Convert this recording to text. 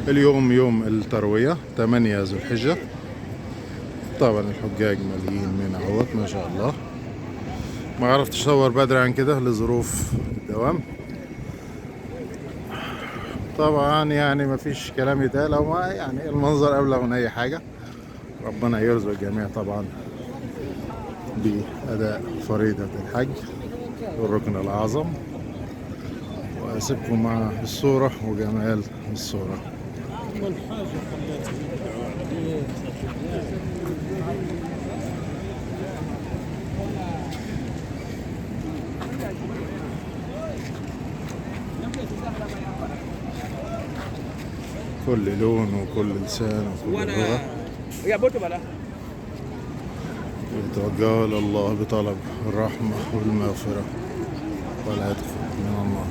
اليوم يوم التروية 8 ذو الحجة. طبعا الحجاج ماليين من اهوت ما شاء الله. ما عرفتش اصور بدري عن كده لظروف الدوام. طبعا يعني ما فيش كلام يتقال، او يعني المنظر ابلغ من اي حاجة. ربنا يرزق الجميع طبعا بأداء فريضة الحج والركن الأعظم. وأسيبكم مع الصورة وجمال الصورة. كل لون وكل لسان وكل لغة يتوجه إلى الله بطلب الرحمة والمغفرة والعتق من النار.